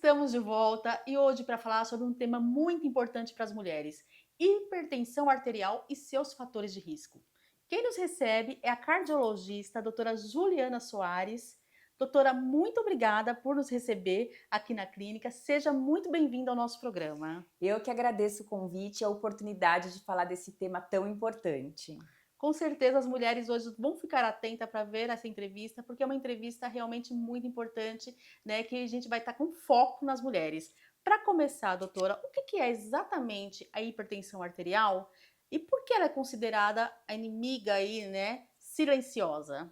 Estamos de volta e hoje para falar sobre um tema muito importante para as mulheres: hipertensão arterial e seus fatores de risco. Quem nos recebe é a cardiologista a doutora Juliana Soares. Doutora, muito obrigada por nos receber aqui na clínica. Seja muito bem-vinda ao nosso programa. Eu que agradeço o convite e a oportunidade de falar desse tema tão importante. Com certeza as mulheres hoje vão ficar atentas para ver essa entrevista, porque é uma entrevista realmente muito importante, né, que a gente vai estar com foco nas mulheres. Para começar, doutora, o que é exatamente a hipertensão arterial e por que ela é considerada a inimiga aí, né, silenciosa?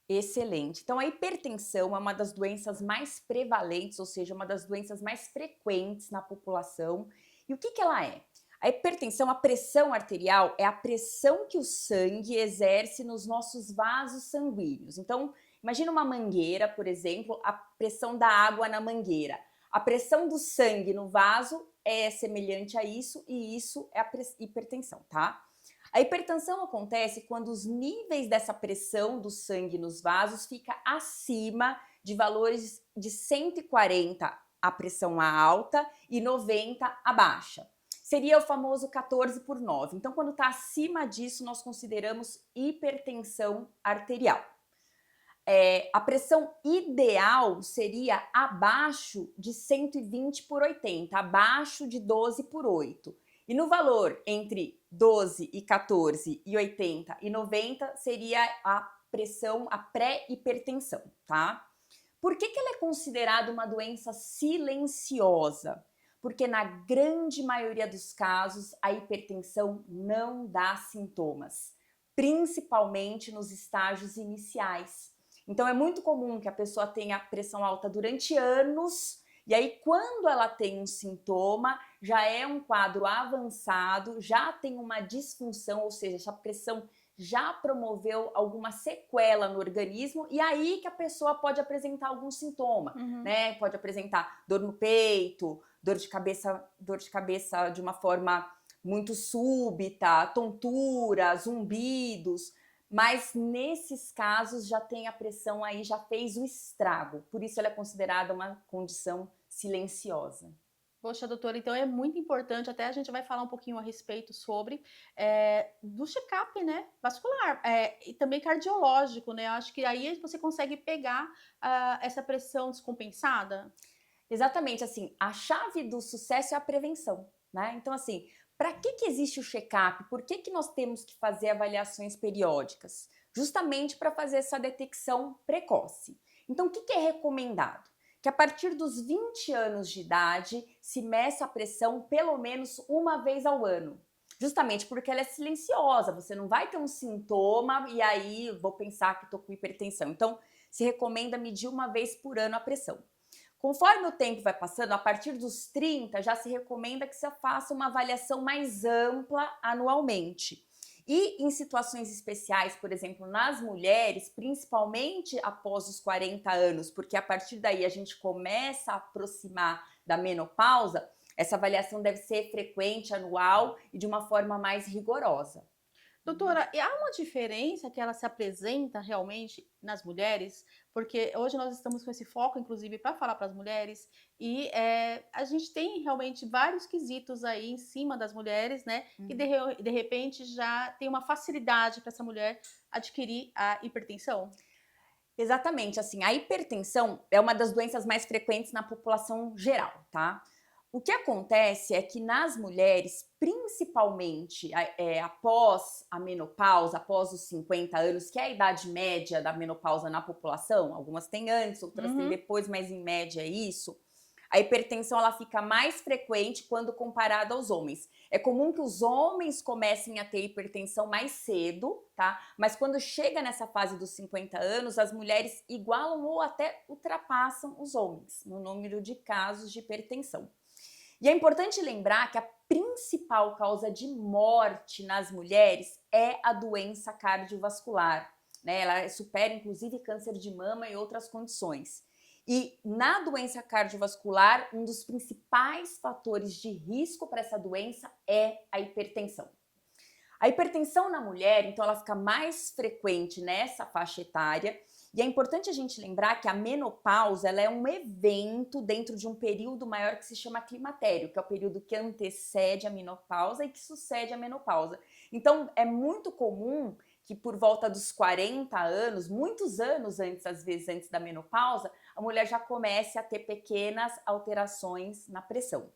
Excelente. Então, a hipertensão é uma das doenças mais prevalentes, ou seja, uma das doenças mais frequentes na população. E o que ela é? A hipertensão, a pressão arterial, é a pressão que o sangue exerce nos nossos vasos sanguíneos. Então, imagina uma mangueira, por exemplo, a pressão da água na mangueira. A pressão do sangue no vaso é semelhante a isso, e isso é a hipertensão, tá? A hipertensão acontece quando os níveis dessa pressão do sangue nos vasos fica acima de valores de 140 a pressão alta e 90 a baixa. Seria o famoso 14 por 9. Então, quando está acima disso, nós consideramos hipertensão arterial. A pressão ideal seria abaixo de 120 por 80, abaixo de 12 por 8. E no valor entre 12 e 14 e 80 e 90 seria a pressão, a pré-hipertensão, tá? Por que ela é considerada uma doença silenciosa? Porque na grande maioria dos casos a hipertensão não dá sintomas, principalmente nos estágios iniciais. Então é muito comum que a pessoa tenha pressão alta durante anos e aí quando ela tem um sintoma, já é um quadro avançado, já tem uma disfunção, ou seja, essa pressão já promoveu alguma sequela no organismo e aí que a pessoa pode apresentar algum sintoma, Uhum. né? Pode apresentar dor no peito, dor de cabeça de uma forma muito súbita, tontura, zumbidos, mas nesses casos já tem a pressão aí, já fez o estrago, por isso ela é considerada uma condição silenciosa. Poxa, doutora, então é muito importante, até a gente vai falar um pouquinho a respeito sobre, do check-up, né, vascular, e também cardiológico, né, eu acho que aí você consegue pegar, essa pressão descompensada. Exatamente, assim, a chave do sucesso é a prevenção, né? Então, assim, para que existe o check-up? Por que nós temos que fazer avaliações periódicas? Justamente para fazer essa detecção precoce. Então, o que é recomendado? Que a partir dos 20 anos de idade se meça a pressão pelo menos uma vez ao ano. Justamente porque ela é silenciosa, você não vai ter um sintoma e aí vou pensar que estou com hipertensão. Então, se recomenda medir uma vez por ano a pressão. Conforme o tempo vai passando, a partir dos 30, já se recomenda que você faça uma avaliação mais ampla anualmente. E em situações especiais, por exemplo, nas mulheres, principalmente após os 40 anos, porque a partir daí a gente começa a aproximar da menopausa, essa avaliação deve ser frequente, anual e de uma forma mais rigorosa. Doutora, e há uma diferença que ela se apresenta realmente nas mulheres? Porque hoje nós estamos com esse foco, inclusive, para falar para as mulheres, e a gente tem realmente vários quesitos aí em cima das mulheres, né? Que Uhum. de repente já tem uma facilidade para essa mulher adquirir a hipertensão. Exatamente, assim, a hipertensão é uma das doenças mais frequentes na população geral, tá? O que acontece é que nas mulheres, principalmente após a menopausa, após os 50 anos, que é a idade média da menopausa na população, algumas têm antes, outras têm Uhum. depois, mas em média é isso. A hipertensão ela fica mais frequente quando comparada aos homens. É comum que os homens comecem a ter hipertensão mais cedo, tá? Mas quando chega nessa fase dos 50 anos, as mulheres igualam ou até ultrapassam os homens no número de casos de hipertensão. E é importante lembrar que a principal causa de morte nas mulheres é a doença cardiovascular, né? Ela supera inclusive câncer de mama e outras condições. E na doença cardiovascular, um dos principais fatores de risco para essa doença é a hipertensão. A hipertensão na mulher, então, ela fica mais frequente nessa faixa etária E é importante a gente lembrar que a menopausa ela é um evento dentro de um período maior que se chama climatério, que é o período que antecede a menopausa e que sucede a menopausa. Então, é muito comum que por volta dos 40 anos, muitos anos antes, às vezes antes da menopausa, a mulher já comece a ter pequenas alterações na pressão.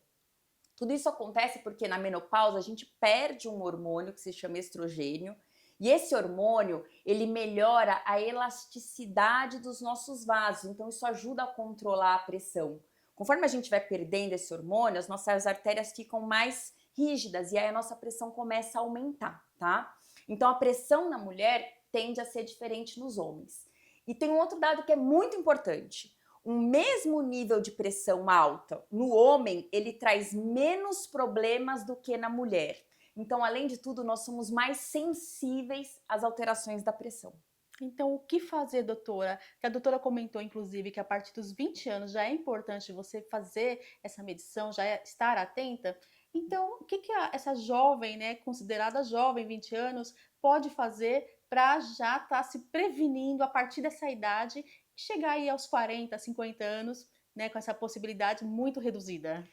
Tudo isso acontece porque na menopausa a gente perde um hormônio que se chama estrogênio, e esse hormônio, ele melhora a elasticidade dos nossos vasos, então isso ajuda a controlar a pressão. Conforme a gente vai perdendo esse hormônio, as nossas artérias ficam mais rígidas e aí a nossa pressão começa a aumentar, tá? Então a pressão na mulher tende a ser diferente nos homens. E tem um outro dado que é muito importante. Um mesmo nível de pressão alta no homem, ele traz menos problemas do que na mulher. Então, além de tudo, nós somos mais sensíveis às alterações da pressão. Então, o que fazer, doutora? Que a doutora comentou, inclusive, que a partir dos 20 anos já é importante você fazer essa medição, estar atenta. Então, o que essa jovem, né, considerada jovem, 20 anos, pode fazer para já estar se prevenindo a partir dessa idade e chegar aí aos 40, 50 anos, né, com essa possibilidade muito reduzida?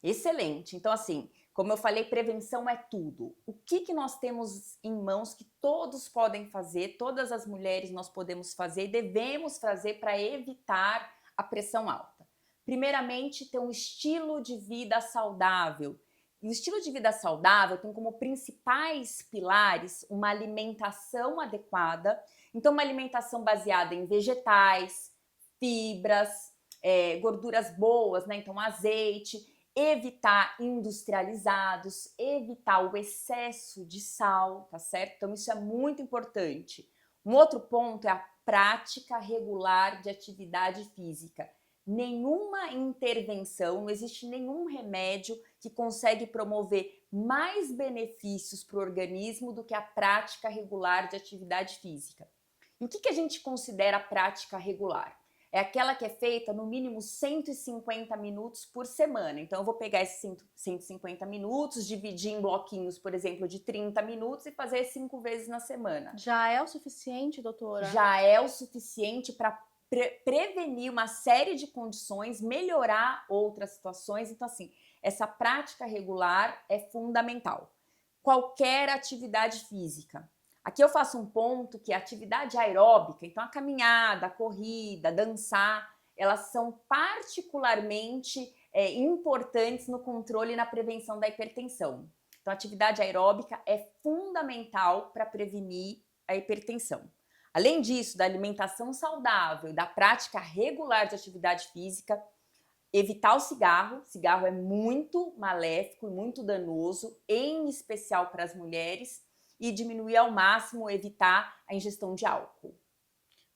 Excelente. Então, assim, como eu falei, prevenção é tudo. O que nós temos em mãos que todos podem fazer, todas as mulheres nós podemos fazer e devemos fazer para evitar a pressão alta? Primeiramente, ter um estilo de vida saudável. E o estilo de vida saudável tem como principais pilares uma alimentação adequada. Então, uma alimentação baseada em vegetais, fibras, gorduras boas, né? Então, azeite, evitar industrializados, evitar o excesso de sal, tá certo? Então isso é muito importante. Um outro ponto é a prática regular de atividade física. Nenhuma intervenção, não existe nenhum remédio que consegue promover mais benefícios para o organismo do que a prática regular de atividade física. E o que a gente considera prática regular? É aquela que é feita no mínimo 150 minutos por semana. Então, eu vou pegar esses 150 minutos, dividir em bloquinhos, por exemplo, de 30 minutos e fazer 5 vezes na semana. Já é o suficiente, doutora? Já é o suficiente para prevenir uma série de condições, melhorar outras situações. Então, assim, essa prática regular é fundamental. Qualquer atividade física. Aqui eu faço um ponto que a atividade aeróbica, então a caminhada, a corrida, dançar, elas são particularmente importantes no controle e na prevenção da hipertensão. Então a atividade aeróbica é fundamental para prevenir a hipertensão. Além disso, da alimentação saudável, da prática regular de atividade física, evitar o cigarro. Cigarro é muito maléfico e muito danoso, em especial para as mulheres, e diminuir ao máximo, evitar a ingestão de álcool.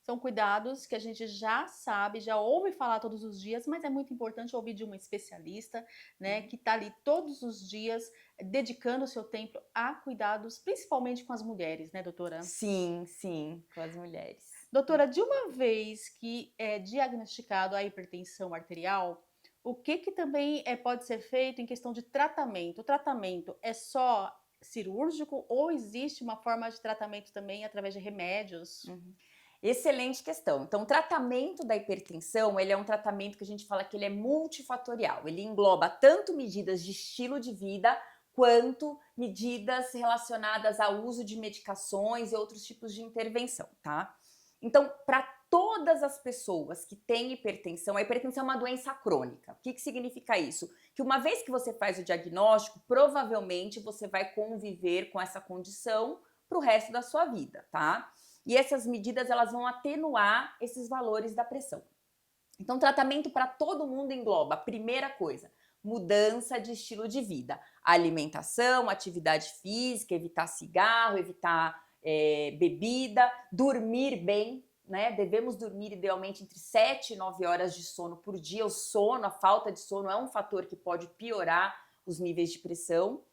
São cuidados que a gente já sabe, já ouve falar todos os dias, mas é muito importante ouvir de uma especialista, né, que está ali todos os dias dedicando o seu tempo a cuidados, principalmente com as mulheres, né, doutora? Sim, sim, com as mulheres. Doutora, de uma vez que é diagnosticado a hipertensão arterial, o que também pode ser feito em questão de tratamento? O tratamento é só cirúrgico ou existe uma forma de tratamento também através de remédios? Excelente questão. Então, o tratamento da hipertensão, ele é um tratamento que a gente fala que ele é multifatorial. Ele engloba tanto medidas de estilo de vida, quanto medidas relacionadas ao uso de medicações e outros tipos de intervenção, tá? Então, para todas as pessoas que têm hipertensão, a hipertensão é uma doença crônica. O que significa isso? Que uma vez que você faz o diagnóstico, provavelmente você vai conviver com essa condição para o resto da sua vida, tá? E essas medidas elas vão atenuar esses valores da pressão. Então, tratamento para todo mundo engloba, primeira coisa, mudança de estilo de vida, alimentação, atividade física, evitar cigarro, evitar bebida, dormir bem, né? Devemos dormir idealmente entre 7 e 9 horas de sono por dia. O sono, a falta de sono é um fator que pode piorar os níveis de pressão.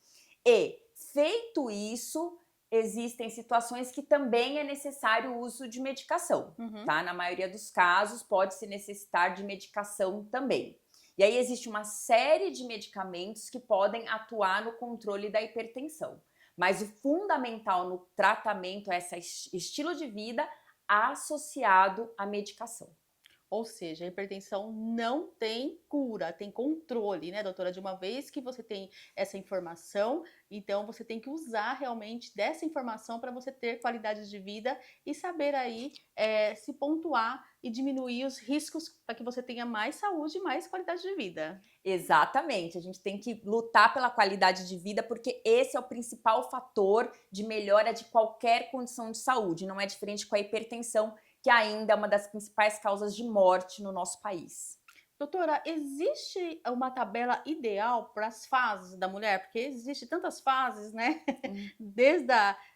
E, feito isso, existem situações que também é necessário o uso de medicação, tá? Na maioria dos casos, pode-se necessitar de medicação também. E aí existe uma série de medicamentos que podem atuar no controle da hipertensão. Mas o fundamental no tratamento é esse estilo de vida, associado à medicação. Ou seja, a hipertensão não tem cura, tem controle, né, doutora? De uma vez que você tem essa informação, então você tem que usar realmente dessa informação para você ter qualidade de vida e saber aí se pontuar e diminuir os riscos para que você tenha mais saúde e mais qualidade de vida. Exatamente, a gente tem que lutar pela qualidade de vida, porque esse é o principal fator de melhora de qualquer condição de saúde. Não é diferente com a hipertensão, que ainda é uma das principais causas de morte no nosso país. Doutora, existe uma tabela ideal para as fases da mulher? Porque existe tantas fases, né? Hum. Desde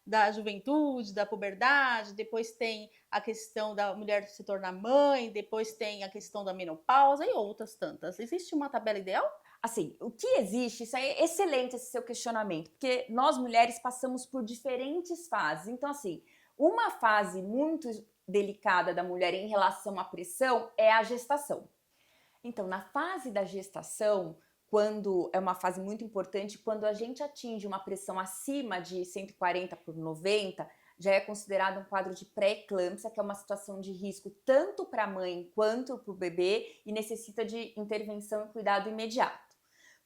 da juventude, da puberdade, depois tem a questão da mulher se tornar mãe, depois tem a questão da menopausa e outras tantas. Existe uma tabela ideal? Assim, o que existe, isso é excelente esse seu questionamento, porque nós mulheres passamos por diferentes fases. Então, assim, uma fase muito delicada da mulher em relação à pressão é a gestação. Então, na fase da gestação, quando é uma fase muito importante, quando a gente atinge uma pressão acima de 140/90, já é considerado um quadro de pré-eclâmpsia, que é uma situação de risco tanto para a mãe quanto para o bebê e necessita de intervenção e cuidado imediato.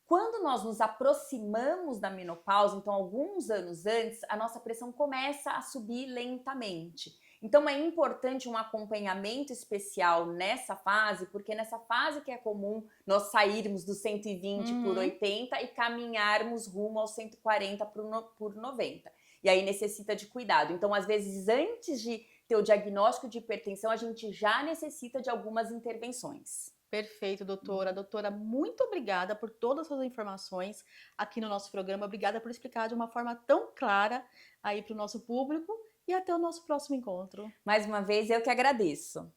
Quando nós nos aproximamos da menopausa, então alguns anos antes, a nossa pressão começa a subir lentamente. Então é importante um acompanhamento especial nessa fase, porque nessa fase que é comum nós sairmos do 120/80 e caminharmos rumo aos 140/90. E aí necessita de cuidado. Então, às vezes, antes de ter o diagnóstico de hipertensão, a gente já necessita de algumas intervenções. Perfeito, doutora. Doutora, muito obrigada por todas as suas informações aqui no nosso programa. Obrigada por explicar de uma forma tão clara aí para o nosso público e até o nosso próximo encontro. Mais uma vez, eu que agradeço.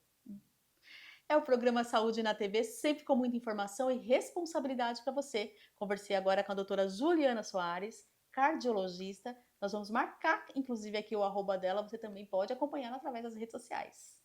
É o programa Saúde na TV, sempre com muita informação e responsabilidade para você. Conversei agora com a doutora Juliana Soares, cardiologista. Nós vamos marcar, inclusive, aqui o arroba dela. Você também pode acompanhar através das redes sociais.